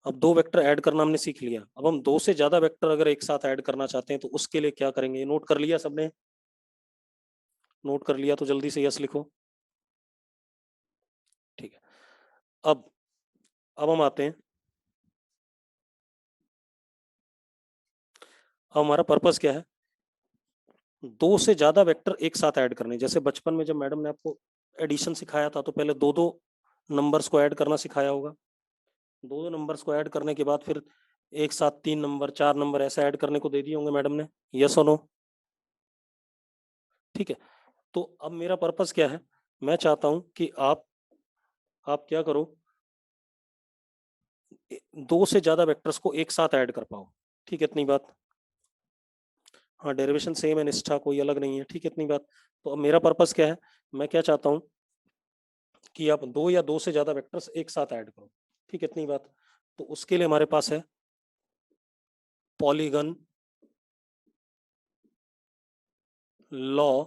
अब दो वेक्टर ऐड करना हमने सीख लिया, अब हम दो से ज्यादा वेक्टर अगर एक साथ ऐड करना चाहते हैं तो उसके लिए क्या करेंगे, नोट कर लिया सबने? नोट कर लिया तो जल्दी से यस लिखो। ठीक है, अब हम आते हैं, अब हमारा पर्पस क्या है, दो से ज्यादा वेक्टर एक साथ ऐड करने। जैसे बचपन में जब मैडम ने आपको एडिशन सिखाया था तो पहले दो दो नंबर्स को ऐड करना सिखाया होगा। दो दो नंबर्स को ऐड करने के बाद फिर एक साथ 3 नंबर 4 नंबर ऐसा ऐड करने को दे दिए होंगे मैडम ने, यस और नो? ठीक है, तो अब मेरा पर्पस क्या है, मैं चाहता हूं कि आप क्या करो, दो से ज्यादा वेक्टर्स को एक साथ ऐड कर पाओ। ठीक है, इतनी बात। हाँ, डेरिवेशन सेम है, निष्ठा कोई अलग नहीं है। ठीक है, इतनी बात। तो अब मेरा पर्पस क्या है, मैं क्या चाहता हूँ कि आप दो या दो से ज्यादा वेक्टर्स एक साथ ऐड करो। ठीक है, इतनी बात। तो उसके लिए हमारे पास है polygon law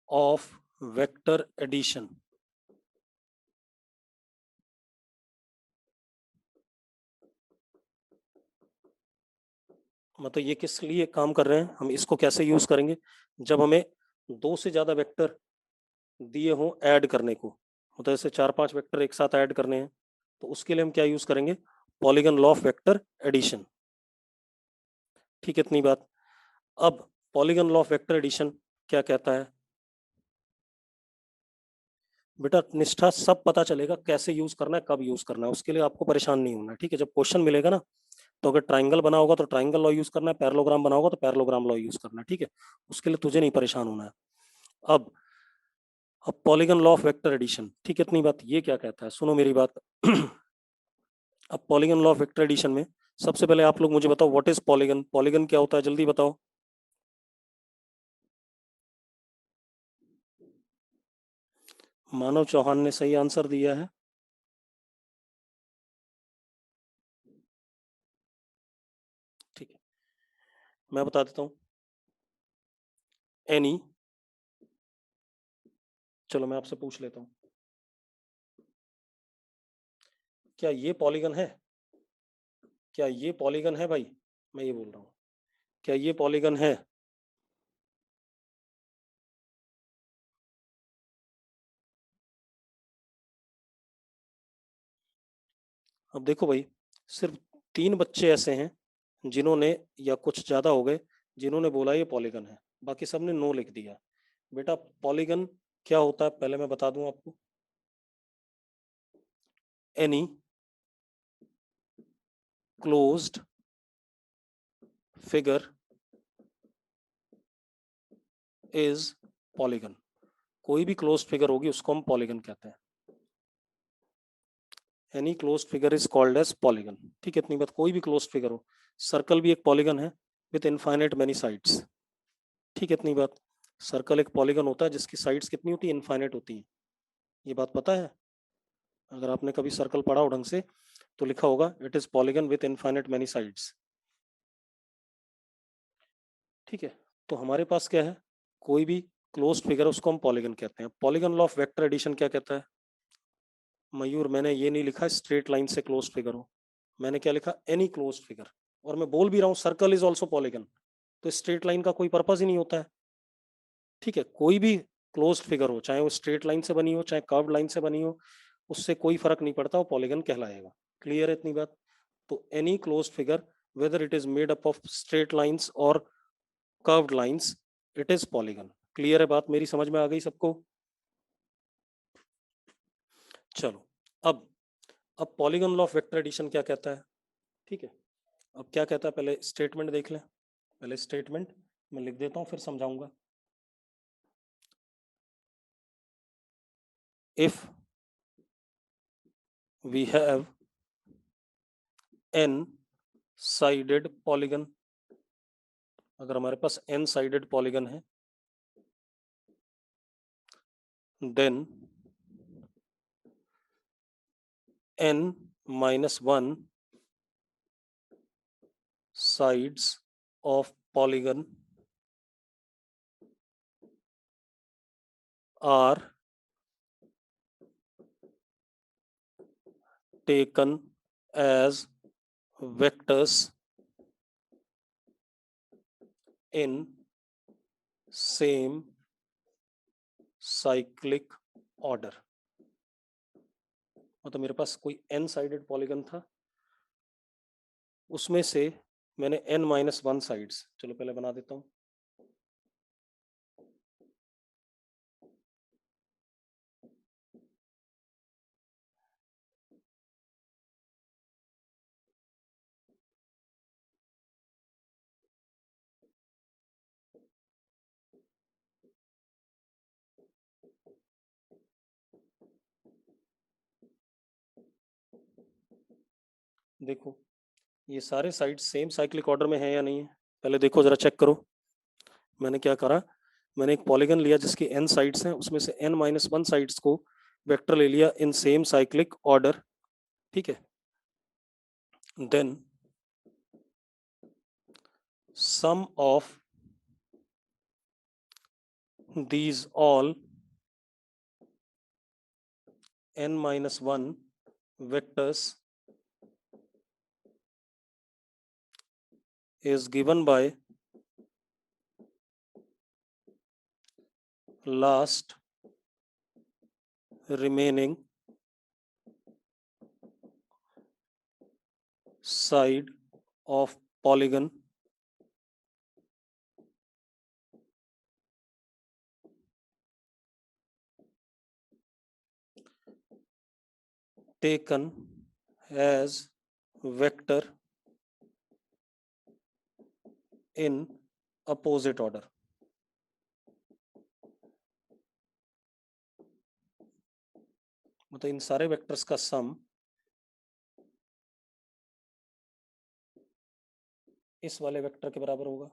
of vector addition. मतलब ये किस लिए काम कर रहे हैं, हम इसको कैसे यूज करेंगे, जब हमें दो से ज्यादा वेक्टर दिए हों ऐड करने को, मतलब ऐसे 4-5 वेक्टर एक साथ ऐड करने हैं, तो उसके लिए हम क्या यूज करेंगे, polygon law of vector addition. ठीक है, इतनी बात। अब polygon law of vector addition क्या कहता है, बेटा निष्ठा सब पता चलेगा कैसे यूज करना है, कब यूज करना है, उसके लिए आपको परेशान नहीं होना। ठीक है, जब क्वेश्चन मिलेगा ना, तो अगर ट्राइंगल बना होगा तो ट्राइंगल लॉ यूज करना है, पैरेललोग्राम बना होगा तो पैरेललोग्राम लॉ यूज करना है। ठीक है, उसके लिए तुझे नहीं परेशान होना है। अब अब polygon law of vector addition, ठीक है, इतनी बात। ये क्या कहता है, सुनो मेरी बात। अब polygon law of vector addition में सबसे पहले आप लोग मुझे बताओ व्हाट इज पॉलीगन, पॉलीगन क्या होता है, जल्दी बताओ। मानव चौहान ने सही आंसर दिया है। ठीक है, मैं बता देता हूँ। एनी, चलो मैं आपसे पूछ लेता हूँ, क्या ये पॉलीगन है, क्या ये पॉलीगन है भाई, मैं ये बोल रहा हूँ, क्या ये पॉलीगन है? अब देखो भाई, सिर्फ 3 बच्चे ऐसे हैं जिन्होंने, या कुछ ज्यादा हो गए, जिन्होंने बोला ये पॉलीगन है, बाकी सबने नो लिख दिया। बेटा पॉलीगन क्या होता है पहले मैं बता दूं आपको। Any closed figure is polygon. कोई भी क्लोज्ड फिगर होगी उसको हम पॉलीगन कहते हैं। Any closed figure is called as polygon. ठीक है, इतनी बात। कोई भी क्लोज्ड फिगर हो, सर्कल भी एक पॉलीगन है विद इनफाइनाइट मेनी साइड्स। ठीक है, इतनी बात। सर्कल एक पॉलीगन होता है जिसकी साइड्स कितनी होती है, इनफाइनाइट होती है। ये बात पता है? अगर आपने कभी सर्कल पढ़ा हो ढंग से तो लिखा होगा it is polygon with infinite many sides. ठीक है, तो हमारे पास क्या है, कोई भी क्लोज्ड फिगर उसको हम पॉलीगन कहते हैं। Polygon law of vector addition क्या कहता है, मयूर मैंने ये नहीं लिखा स्ट्रेट लाइन से क्लोज्ड फिगर हो, मैंने क्या लिखा, एनी क्लोज्ड फिगर। और मैं बोल भी रहा हूँ सर्कल इज ऑल्सो पॉलीगन, तो स्ट्रेट लाइन का कोई पर्पज ही नहीं होता है। ठीक है, कोई भी क्लोज्ड फिगर हो, चाहे वो स्ट्रेट लाइन से बनी हो चाहे कर्व्ड लाइन से बनी हो, उससे कोई फर्क नहीं पड़ता, वो पॉलीगन कहलाएगा। क्लियर है इतनी बात? तो any closed figure whether it is made up of straight lines or curved lines, it is polygon। Clear है बात मेरी, समझ में आ गई सबको? चलो, अब polygon law of vector addition क्या कहता है? ठीक है, अब क्या कहता है पहले स्टेटमेंट देख लें। पहले स्टेटमेंट मैं लिख देता हूं, फिर समझाऊंगा। If we have n sided polygon, अगर हमारे पास n साइडेड पॉलीगन है, then n minus 1 sides of polygon are taken as vectors in same cyclic order। मतलब मेरे पास कोई n साइडेड पॉलीगन था, उसमें से मैंने n माइनस 1 साइड्स, चलो पहले बना देता हूं। देखो ये सारे साइड सेम साइक्लिक ऑर्डर में है या नहीं है, पहले देखो जरा चेक करो। मैंने क्या करा, मैंने एक पॉलीगन लिया जिसकी n साइड्स हैं, उसमें से n माइनस 1 साइड्स को वेक्टर ले लिया इन सेम साइक्लिक ऑर्डर। ठीक है, then sum of these all n minus 1 vectors is given by last remaining side of polygon taken as vector in opposite order। मतलब इन सारे वेक्टर्स का सम इस वाले वेक्टर के बराबर होगा,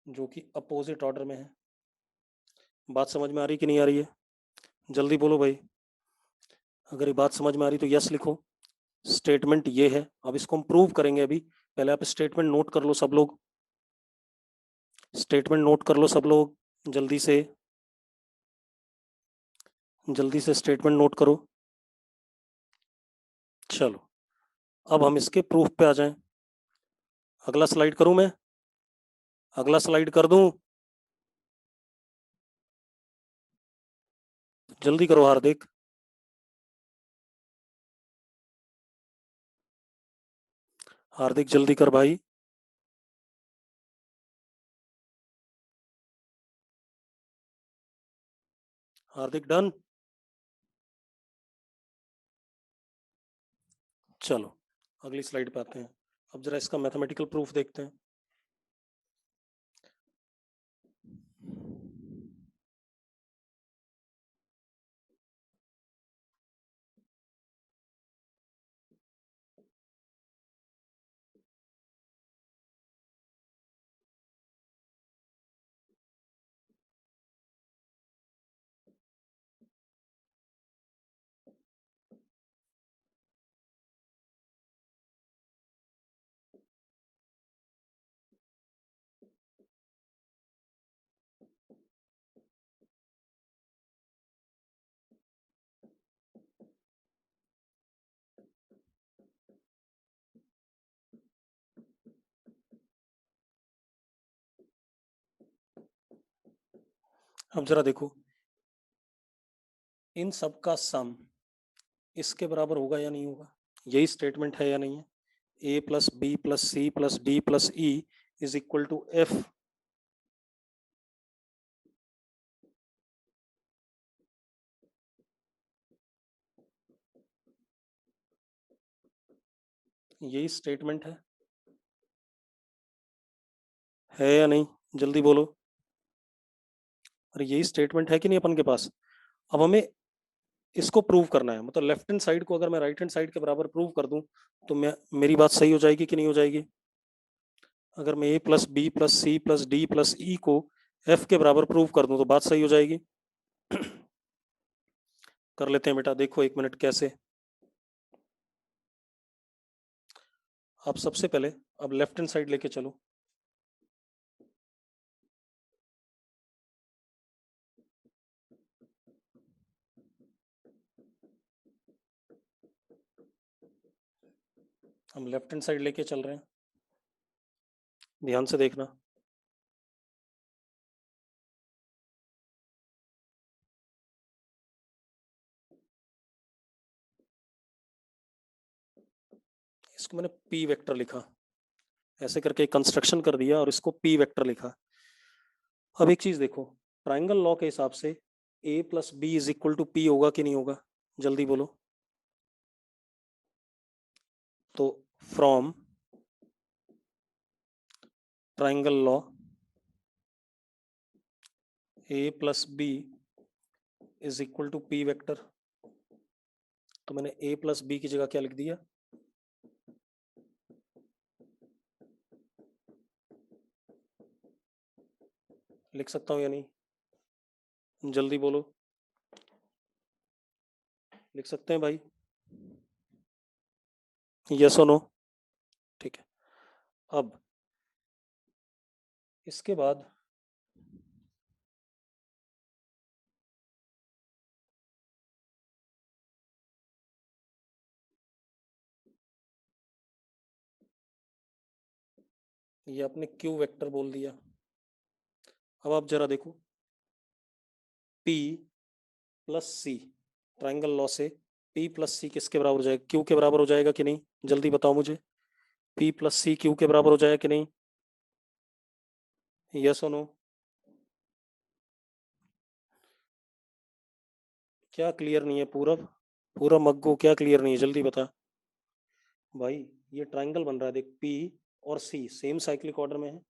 जो कि अपोजिट ऑर्डर में है। बात समझ में आ रही कि नहीं आ रही है? जल्दी बोलो भाई, अगर ये बात समझ में आ रही तो यस लिखो। स्टेटमेंट ये है, अब इसको हम प्रूव करेंगे। अभी पहले आप स्टेटमेंट नोट कर लो सब लोग, स्टेटमेंट नोट कर लो सब लोग, जल्दी से स्टेटमेंट नोट करो। चलो अब हम इसके प्रूफ पे आ जाएं। अगला स्लाइड करूं मैं? अगला स्लाइड कर दूं? जल्दी करो हार्दिक, हार्दिक जल्दी कर भाई। हार्दिक डन? चलो अगली स्लाइड पे आते हैं। अब जरा इसका मैथमेटिकल प्रूफ देखते हैं। अब जरा देखो, इन सब का सम इसके बराबर होगा या नहीं होगा, यही स्टेटमेंट है या नहीं है। A plus b plus c plus d plus e is equal to f. यही स्टेटमेंट है या नहीं, जल्दी बोलो। अरे यही स्टेटमेंट है कि नहीं अपन के पास। अब हमें इसको प्रूव करना है, मतलब लेफ्ट हैंड साइड को अगर मैं राइट हैंड साइड के बराबर प्रूव कर दूं तो मैं मेरी बात सही हो जाएगी कि नहीं हो जाएगी। अगर मैं a plus b plus c plus d plus e को एफ के बराबर प्रूव कर दूं तो बात सही हो जाएगी। कर लेते हैं बेटा, देखो एक मिनट कैसे। आप सबसे पहले अब लेफ्ट हैंड साइड लेके चलो। हम लेफ्ट हैंड साइड लेके चल रहे हैं, ध्यान से देखना। इसको मैंने पी वेक्टर लिखा, ऐसे करके कंस्ट्रक्शन कर दिया और इसको पी वेक्टर लिखा। अब एक चीज देखो, ट्राइंगल लॉ के हिसाब से A plus B is equal to P होगा कि नहीं होगा, जल्दी बोलो। तो from triangle law A plus B is equal to P vector, तो मैंने ए प्लस बी की जगह क्या लिख दिया, लिख सकता हूं या नहीं, जल्दी बोलो। लिख सकते हैं भाई, यस और नो। ठीक है, अब इसके बाद ये आपने क्यू वेक्टर बोल दिया। अब आप जरा देखो, P प्लस सी, ट्राइंगल लॉ से P प्लस सी किसके बराबर हो जाएगा, क्यू के बराबर हो जाएगा कि नहीं, जल्दी बताओ मुझे। P प्लस सी क्यू के बराबर हो जाएगा कि नहीं, यस और नो। क्या क्लियर नहीं है पूरब, पूरा मग्गो क्या क्लियर नहीं है, जल्दी बता भाई। ये ट्राइंगल बन रहा है देख, P और C सेम साइक्लिक ऑर्डर में है,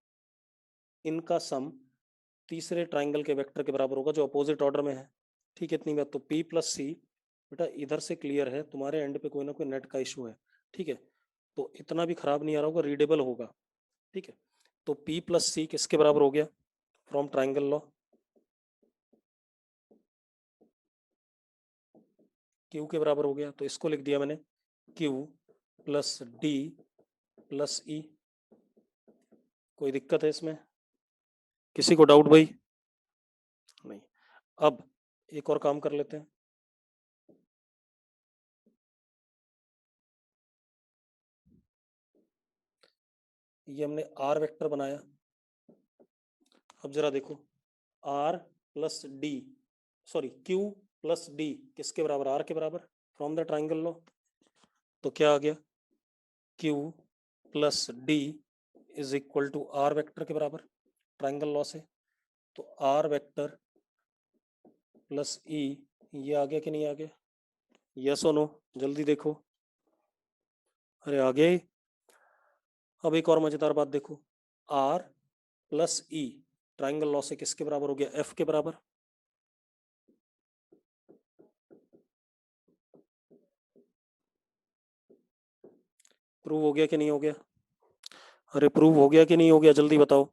इनका सम तीसरे ट्राइंगल के वेक्टर के बराबर होगा जो अपोजिट ऑर्डर में है। ठीक है, इतनी बात। तो P प्लस सी, बेटा इधर से क्लियर है, तुम्हारे एंड पे कोई ना कोई नेट का इशू है। ठीक है, तो इतना भी खराब नहीं आ रहा होगा, रीडेबल होगा। ठीक है, तो P प्लस सी किसके बराबर हो गया, फ्रॉम ट्राइंगल लॉ Q के बराबर हो गया, तो इसको लिख दिया मैंने Q प्लस डी प्लस ई। कोई दिक्कत है इसमें, किसी को डाउट भाई, नहीं। अब एक और काम कर लेते हैं, ये हमने R वेक्टर बनाया। अब जरा देखो, R plus D, sorry Q plus D किसके बराबर, R के बराबर, फ्रॉम द ट्राइंगल लॉ। तो क्या आ गया, Q plus D is equal to R vector के बराबर ट्राइंगल लॉ से। तो R वेक्टर प्लस ई, ये आ गया कि नहीं आ गया, यस और नो, जल्दी देखो। अरे आ गया ही। अब एक और मजेदार बात देखो, R प्लस ई ट्राइंगल लॉ से किसके बराबर हो गया, F के बराबर। प्रूव हो गया कि नहीं हो गया, अरे प्रूव हो गया कि नहीं हो गया, जल्दी बताओ।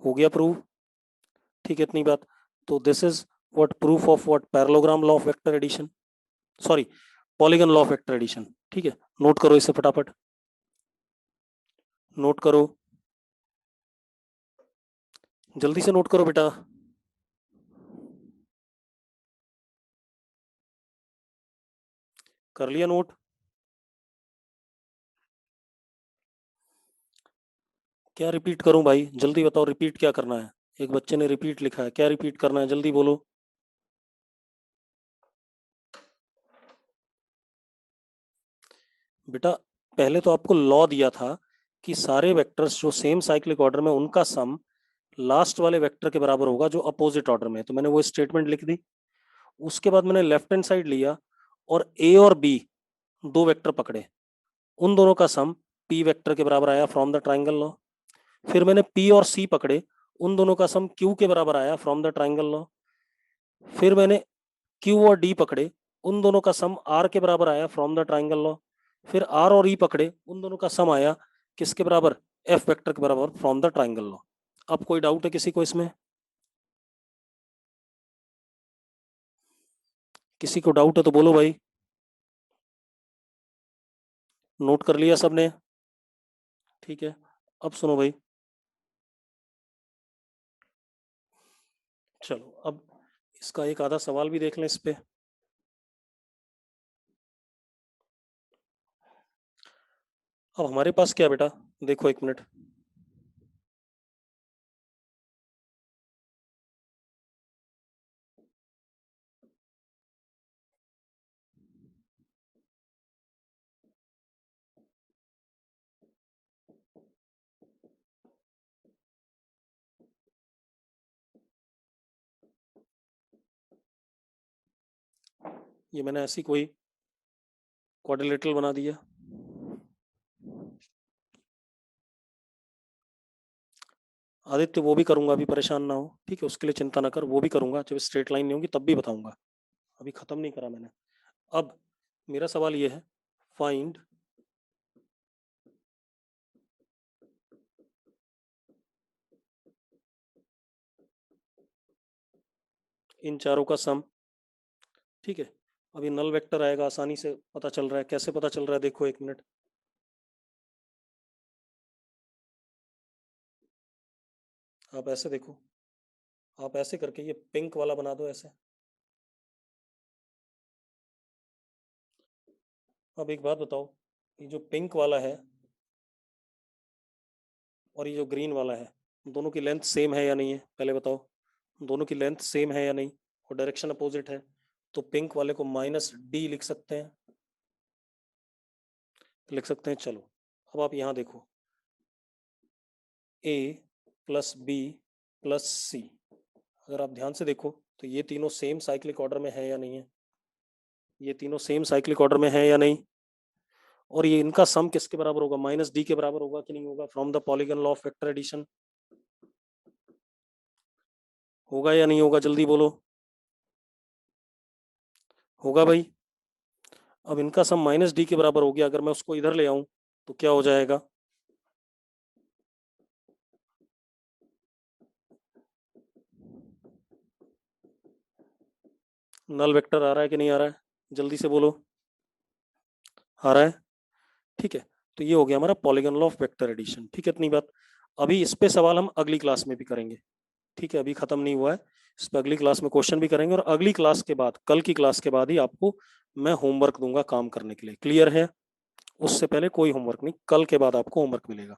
हो गया प्रूव, ठीक है इतनी बात। तो this is what proof of what, parallelogram law of vector addition, sorry polygon law of vector addition. ठीक है, नोट करो इसे फटाफट, नोट करो, जल्दी से नोट करो बेटा। कर लिया नोट, क्या रिपीट करूं भाई, जल्दी बताओ रिपीट क्या करना है, एक बच्चे ने रिपीट लिखा है, क्या रिपीट करना है, जल्दी बोलो। बेटा पहले तो आपको लॉ दिया था कि सारे वेक्टर्स जो सेम साइक्लिक ऑर्डर में उनका सम लास्ट वाले वेक्टर के बराबर होगा जो अपोजिट ऑर्डर में है, तो मैंने वो स्टेटमेंट लिख दी। उसके बाद मैंने लेफ्ट हैंड साइड लिया और ए और बी दो वेक्टर पकड़े, उन दोनों का सम पी वेक्टर के बराबर आया फ्रॉम द ट्राइंगल लॉ। फिर मैंने पी और सी पकड़े, उन दोनों का सम क्यू के बराबर आया फ्रॉम द ट्राइंगल लॉ। फिर मैंने क्यू और डी पकड़े, उन दोनों का सम आर के बराबर आया फ्रॉम द ट्राइंगल लॉ। फिर आर और ई पकड़े, उन दोनों का सम आया किसके बराबर, एफ वेक्टर के बराबर फ्रॉम द ट्राइंगल लॉ। अब कोई डाउट है किसी को इसमें? किसी को डाउट है तो बोलो भाई। नोट कर लिया सबने? ठीक है, अब सुनो भाई। चलो अब इसका एक आधा सवाल भी देख लें इस पे। अब हमारे पास क्या बेटा, देखो एक मिनट। ये मैंने ऐसी कोई क्वाड्रिलेटरल बना दिया। आदित्य वो भी करूंगा, अभी परेशान ना हो, ठीक है, उसके लिए चिंता ना कर, वो भी करूंगा, जब स्ट्रेट लाइन नहीं होगी तब भी बताऊंगा, अभी खत्म नहीं करा मैंने। अब मेरा सवाल ये है, फाइंड इन चारों का सम। ठीक है, अभी नल वेक्टर आएगा, आसानी से पता चल रहा है, कैसे पता चल रहा है, देखो एक मिनट। आप ऐसे देखो, आप ऐसे करके ये पिंक वाला बना दो ऐसे। अब एक बात बताओ, ये जो पिंक वाला है और ये जो ग्रीन वाला है, दोनों की लेंथ सेम है या नहीं है, पहले बताओ। दोनों की लेंथ सेम है या नहीं, और डायरेक्शन अपोजिट है, तो पिंक वाले को -d लिख सकते हैं, लिख सकते हैं। चलो अब आप यहां देखो, a प्लस बी प्लस सी, अगर आप ध्यान से देखो तो ये तीनों सेम साइक्लिक ऑर्डर में है या नहीं है, ये तीनों सेम साइक्लिक ऑर्डर में है या नहीं, और ये इनका सम किसके बराबर होगा, -d के बराबर होगा कि नहीं होगा, from the polygon law of vector addition. होगा या नहीं होगा, जल्दी बोलो। होगा भाई। अब इनका सम -d के बराबर हो गया, अगर मैं उसको इधर ले आऊं तो क्या हो जाएगा, नल वेक्टर आ रहा है कि नहीं आ रहा है, जल्दी से बोलो। आ रहा है, ठीक है। तो ये हो गया हमारा polygon law of vector addition. ठीक है, इतनी बात। अभी इस पे सवाल हम अगली क्लास में भी करेंगे, ठीक है, अभी खत्म नहीं हुआ है, इस पर अगली क्लास में क्वेश्चन भी करेंगे, और अगली क्लास के बाद, कल की क्लास के बाद ही आपको मैं होमवर्क दूंगा काम करने के लिए, क्लियर है? उससे पहले कोई होमवर्क नहीं, कल के बाद आपको होमवर्क मिलेगा।